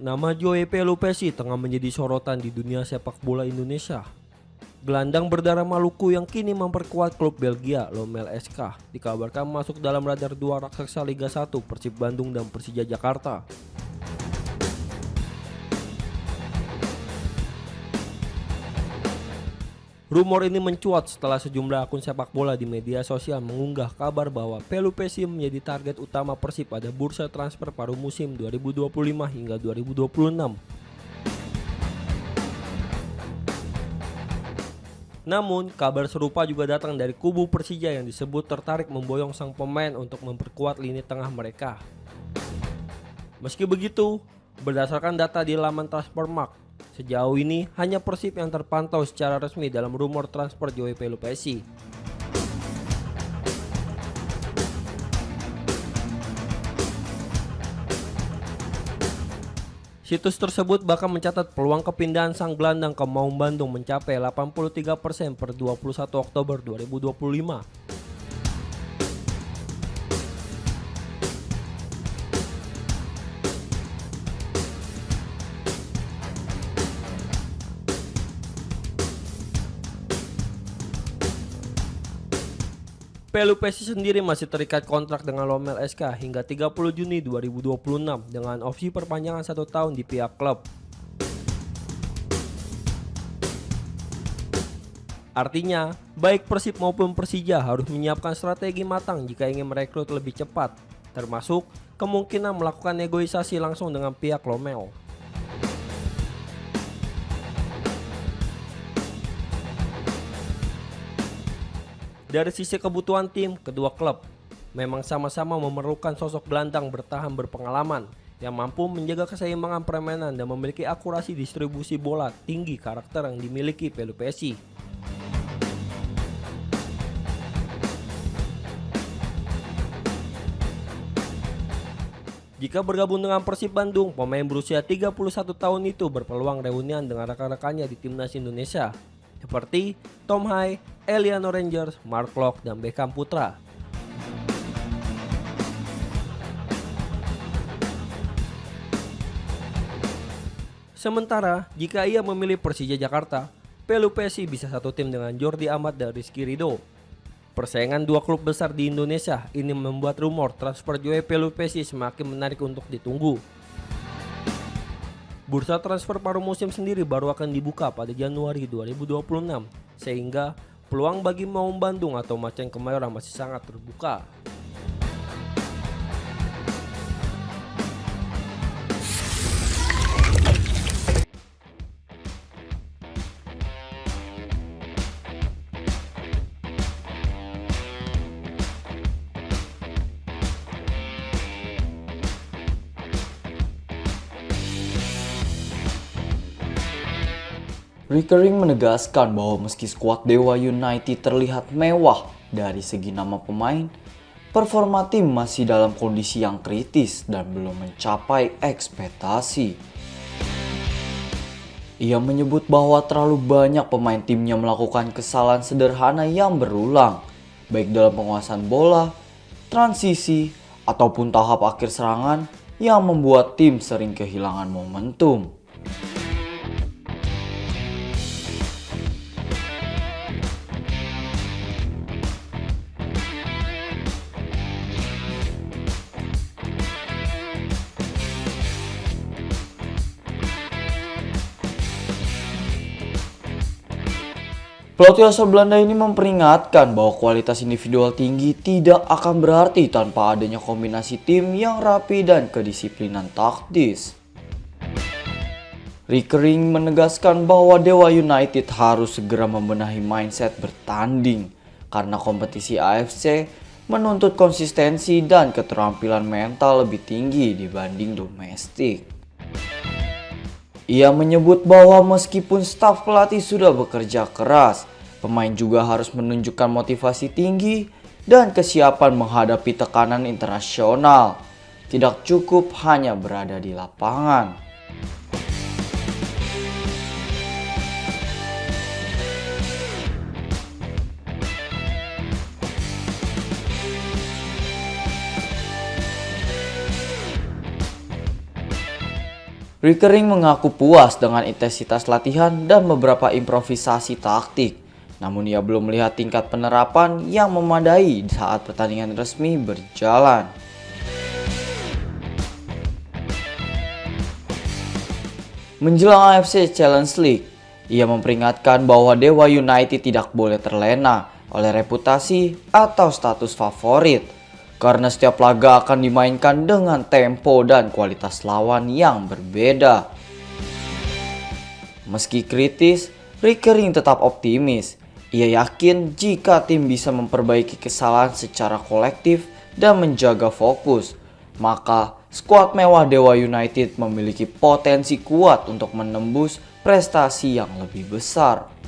Nama Joe Pelupesi tengah menjadi sorotan di dunia sepak bola Indonesia. Gelandang berdarah Maluku yang kini memperkuat klub Belgia Lommel SK dikabarkan masuk dalam radar dua raksasa Liga 1 Persib Bandung dan Persija Jakarta. Rumor ini mencuat setelah sejumlah akun sepak bola di media sosial mengunggah kabar bahwa Pelupesi menjadi target utama Persib pada bursa transfer paruh musim 2025 hingga 2026. Namun, kabar serupa juga datang dari kubu Persija yang disebut tertarik memboyong sang pemain untuk memperkuat lini tengah mereka. Meski begitu, berdasarkan data di laman Transfermarkt, sejauh ini hanya Persib yang terpantau secara resmi dalam rumor transfer Joe Pelupesi. Situs tersebut bahkan mencatat peluang kepindahan sang gelandang ke Maung Bandung mencapai 83% per 21 Oktober 2025. Pelupesi sendiri masih terikat kontrak dengan Lommel SK hingga 30 Juni 2026 dengan opsi perpanjangan 1 tahun di pihak klub. Artinya, baik Persib maupun Persija harus menyiapkan strategi matang jika ingin merekrut lebih cepat, termasuk kemungkinan melakukan negosiasi langsung dengan pihak Lommel. Dari sisi kebutuhan tim, kedua klub memang sama-sama memerlukan sosok gelandang bertahan berpengalaman yang mampu menjaga keseimbangan permainan dan memiliki akurasi distribusi bola tinggi karakter yang dimiliki Pelupesi. Jika bergabung dengan Persib Bandung, pemain berusia 31 tahun itu berpeluang reunian dengan rekan-rekannya di timnas Indonesia seperti Tom Hai, Eliano Rangers, Mark Klok, dan Beckham Putra. Sementara, jika ia memilih Persija Jakarta, Pelupesi bisa satu tim dengan Jordi Amat dan Rizky Ridho. Persaingan dua klub besar di Indonesia ini membuat rumor transfer Joe Pelupesi semakin menarik untuk ditunggu. Bursa transfer paruh musim sendiri baru akan dibuka pada Januari 2026, sehingga peluang bagi Maung Bandung atau Macan Kemayoran masih sangat terbuka. Recurring menegaskan bahwa meski skuad Dewa United terlihat mewah dari segi nama pemain, performa tim masih dalam kondisi yang kritis dan belum mencapai ekspektasi. Ia menyebut bahwa terlalu banyak pemain timnya melakukan kesalahan sederhana yang berulang, baik dalam penguasaan bola, transisi, ataupun tahap akhir serangan yang membuat tim sering kehilangan momentum. Pelatih asal Belanda ini memperingatkan bahwa kualitas individual tinggi tidak akan berarti tanpa adanya kombinasi tim yang rapi dan kedisiplinan taktis. Recurring menegaskan bahwa Dewa United harus segera membenahi mindset bertanding karena kompetisi AFC menuntut konsistensi dan keterampilan mental lebih tinggi dibanding domestik. Ia menyebut bahwa meskipun staf pelatih sudah bekerja keras, pemain juga harus menunjukkan motivasi tinggi dan kesiapan menghadapi tekanan internasional. Tidak cukup hanya berada di lapangan. Rickering mengaku puas dengan intensitas latihan dan beberapa improvisasi taktik. Namun ia belum melihat tingkat penerapan yang memadai saat pertandingan resmi berjalan. Menjelang AFC Challenge League, ia memperingatkan bahwa Dewa United tidak boleh terlena oleh reputasi atau status favorit, karena setiap laga akan dimainkan dengan tempo dan kualitas lawan yang berbeda. Meski kritis, Rickering tetap optimis. Ia yakin jika tim bisa memperbaiki kesalahan secara kolektif dan menjaga fokus, maka skuad mewah Dewa United memiliki potensi kuat untuk menembus prestasi yang lebih besar.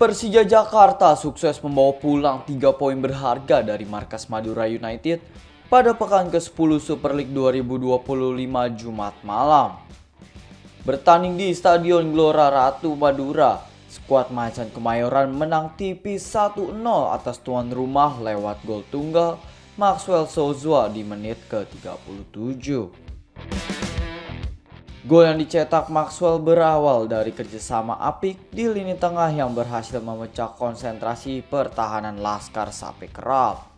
Persija Jakarta sukses membawa pulang 3 poin berharga dari markas Madura United pada pekan ke-10 Super League 2025 Jumat malam. Bertanding di Stadion Gelora Ratu Madura, skuad Macan Kemayoran menang tipis 1-0 atas tuan rumah lewat gol tunggal Maxwell Sozua di menit ke-37. Gol yang dicetak Maxwell berawal dari kerjasama apik di lini tengah yang berhasil memecah konsentrasi pertahanan Laskar Sape Kerap.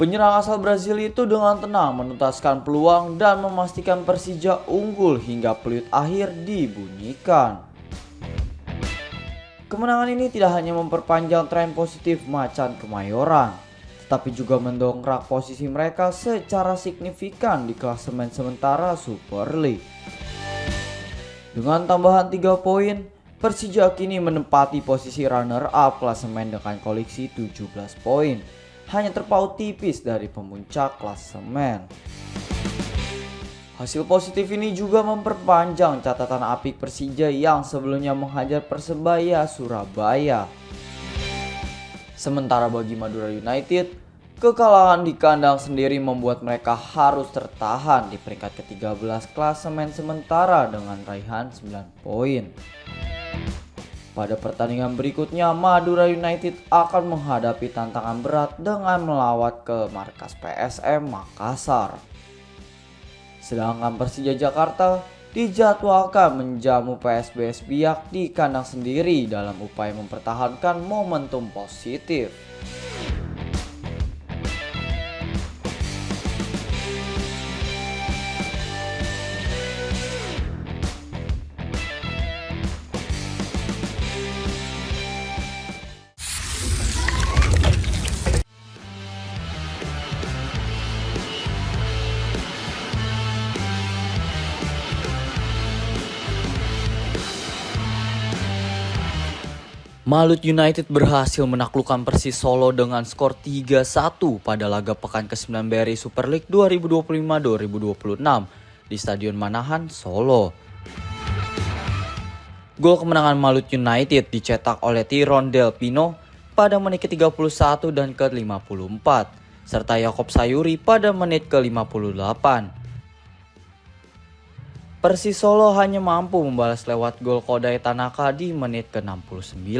Penyerang asal Brazil itu dengan tenang menuntaskan peluang dan memastikan Persija unggul hingga peluit akhir dibunyikan. Kemenangan ini tidak hanya memperpanjang tren positif Macan Kemayoran, tetapi juga mendongkrak posisi mereka secara signifikan di klasemen sementara Super League. Dengan tambahan 3 poin, Persija kini menempati posisi runner-up klasemen dengan koleksi 17 poin. Hanya terpaut tipis dari pemuncak klasemen. Hasil positif ini juga memperpanjang catatan apik Persija yang sebelumnya menghajar Persebaya Surabaya. Sementara bagi Madura United, kekalahan di kandang sendiri membuat mereka harus tertahan di peringkat ke-13 klasemen sementara dengan raihan 9 poin. Pada pertandingan berikutnya, Madura United akan menghadapi tantangan berat dengan melawat ke markas PSM Makassar. Sedangkan Persija Jakarta dijadwalkan menjamu PSBS Biak di kandang sendiri dalam upaya mempertahankan momentum positif. Malut United berhasil menaklukkan Persis Solo dengan skor 3-1 pada laga pekan ke-9 BRI Super League 2025-2026 di Stadion Manahan, Solo. Gol kemenangan Malut United dicetak oleh Tyrone Del Pino pada menit ke-31 dan ke-54, serta Yakob Sayuri pada menit ke-58. Persis Solo hanya mampu membalas lewat gol Kodai Tanaka di menit ke-69.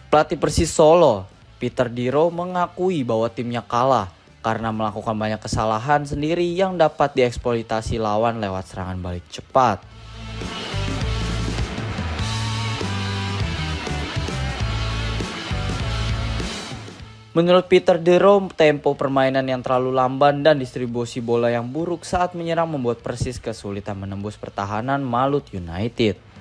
Pelatih Persis Solo, Peter Diro mengakui bahwa timnya kalah karena melakukan banyak kesalahan sendiri yang dapat dieksploitasi lawan lewat serangan balik cepat. Menurut Peter Diro, tempo permainan yang terlalu lamban dan distribusi bola yang buruk saat menyerang membuat Persis kesulitan menembus pertahanan Malut United.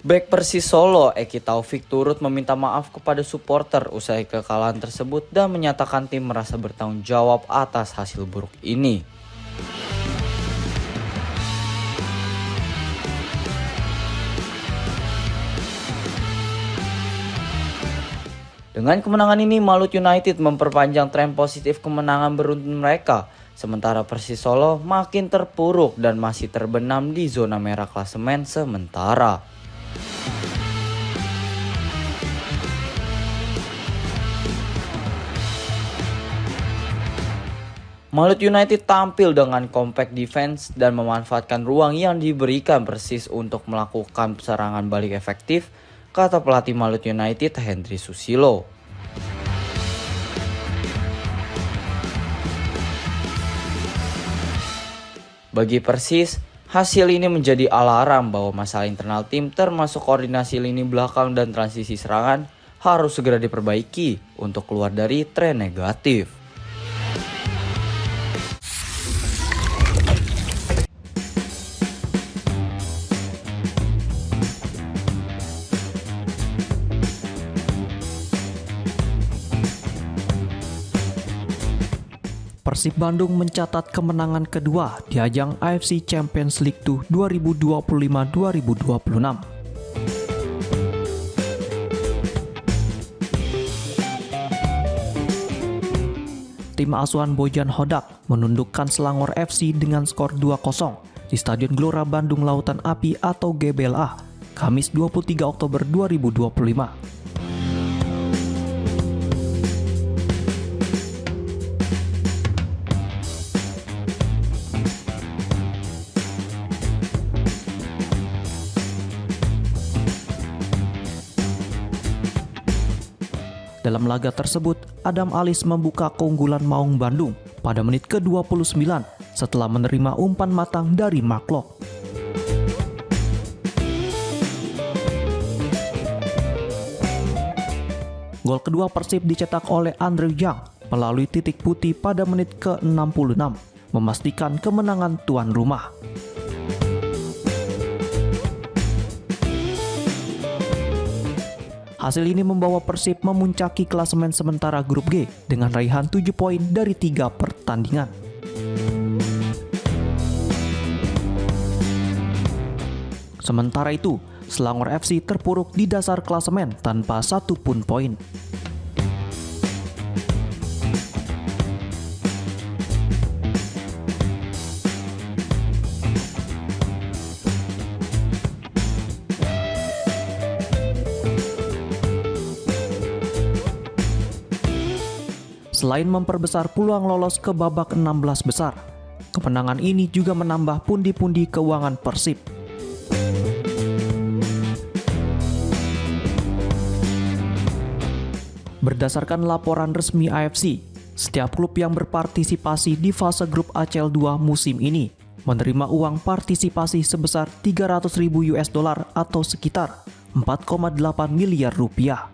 Bek Persis Solo, Eki Taufik turut meminta maaf kepada supporter usai kekalahan tersebut dan menyatakan tim merasa bertanggung jawab atas hasil buruk ini. Dengan kemenangan ini, Malut United memperpanjang tren positif kemenangan beruntun mereka. Sementara Persis Solo makin terpuruk dan masih terbenam di zona merah klasemen sementara. Malut United tampil dengan compact defense dan memanfaatkan ruang yang diberikan Persis untuk melakukan serangan balik efektif, kata pelatih Malut United Hendry Susilo. Bagi Persis, hasil ini menjadi alarm bahwa masalah internal tim termasuk koordinasi lini belakang dan transisi serangan harus segera diperbaiki untuk keluar dari tren negatif. Persib Bandung mencatat kemenangan kedua di ajang AFC Champions League 2 2025-2026. Tim asuhan Bojan Hodak menundukkan Selangor FC dengan skor 2-0 di Stadion Gelora Bandung Lautan Api atau GBLA, Kamis 23 Oktober 2025. Dalam laga tersebut, Adam Alis membuka keunggulan Maung Bandung pada menit ke-29 setelah menerima umpan matang dari Mark Locke. Gol kedua Persib dicetak oleh Andre Jang melalui titik putih pada menit ke-66, memastikan kemenangan tuan rumah. Hasil ini membawa Persib memuncaki klasemen sementara grup G dengan raihan 7 poin dari 3 pertandingan. Sementara itu, Selangor FC terpuruk di dasar klasemen tanpa satu pun poin. Selain memperbesar peluang lolos ke babak 16 besar, kemenangan ini juga menambah pundi-pundi keuangan Persib. Berdasarkan laporan resmi AFC, setiap klub yang berpartisipasi di fase grup ACL 2 musim ini menerima uang partisipasi sebesar $300.000 atau sekitar 4,8 miliar rupiah.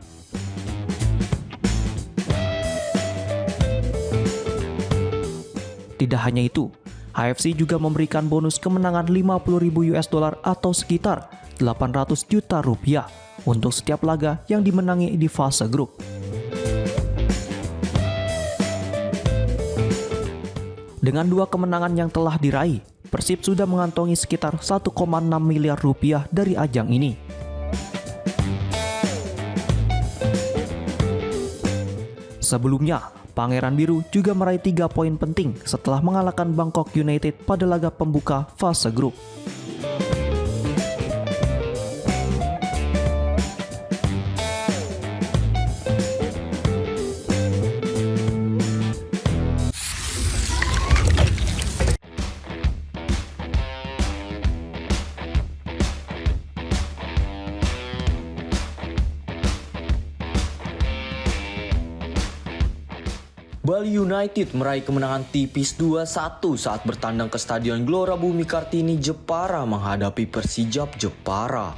Tidak hanya itu, AFC juga memberikan bonus kemenangan $50.000 atau sekitar 800 juta rupiah untuk setiap laga yang dimenangi di fase grup. Dengan 2 kemenangan yang telah diraih, Persib sudah mengantongi sekitar 1,6 miliar rupiah dari ajang ini. Sebelumnya, Pangeran Biru juga meraih 3 poin penting setelah mengalahkan Bangkok United pada laga pembuka fase grup. Bali United meraih kemenangan tipis 2-1 saat bertandang ke Stadion Gelora Bumi Kartini Jepara menghadapi Persijap Jepara.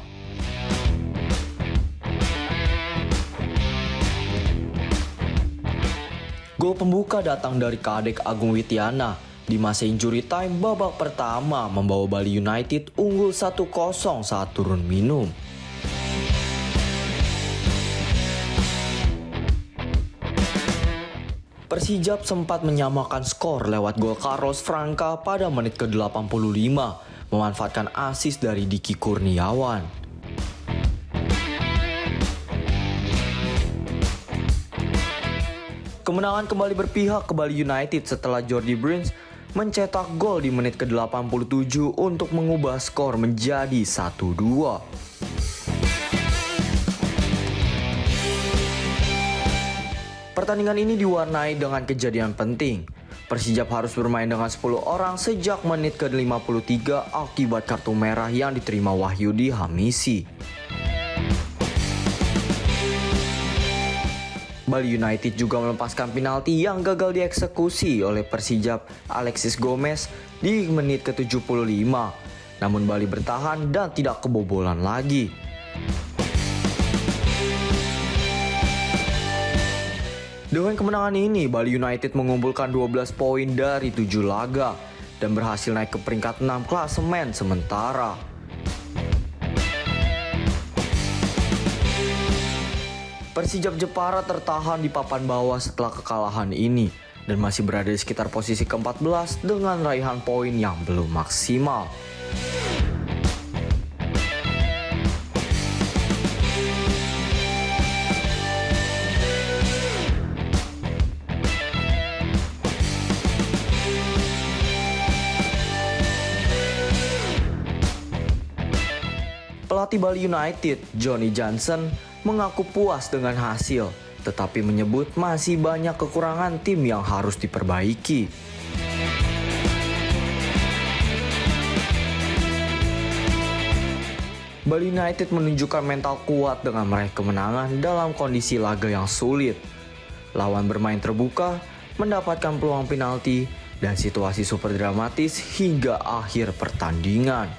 Gol pembuka datang dari Kadek Agung Wityana di masa injury time babak pertama membawa Bali United unggul 1-0 saat turun minum. Persijap sempat menyamakan skor lewat gol Carlos Franca pada menit ke-85, memanfaatkan assist dari Diki Kurniawan. Kemenangan kembali berpihak ke Bali United setelah Jordi Bruins mencetak gol di menit ke-87 untuk mengubah skor menjadi 1-2. Pertandingan ini diwarnai dengan kejadian penting. Persijap harus bermain dengan 10 orang sejak menit ke-53 akibat kartu merah yang diterima Wahyudi Hamisi. Bali United juga melepaskan penalti yang gagal dieksekusi oleh Persijap Alexis Gomez di menit ke-75. Namun Bali bertahan dan tidak kebobolan lagi. Dengan kemenangan ini, Bali United mengumpulkan 12 poin dari 7 laga dan berhasil naik ke peringkat 6 klasemen sementara. Persijap Jepara tertahan di papan bawah setelah kekalahan ini dan masih berada di sekitar posisi ke-14 dengan raihan poin yang belum maksimal. Pelatih Bali United, Johnny Johnson, mengaku puas dengan hasil, tetapi menyebut masih banyak kekurangan tim yang harus diperbaiki. Bali United menunjukkan mental kuat dengan meraih kemenangan dalam kondisi laga yang sulit. Lawan bermain terbuka, mendapatkan peluang penalti, dan situasi super dramatis hingga akhir pertandingan.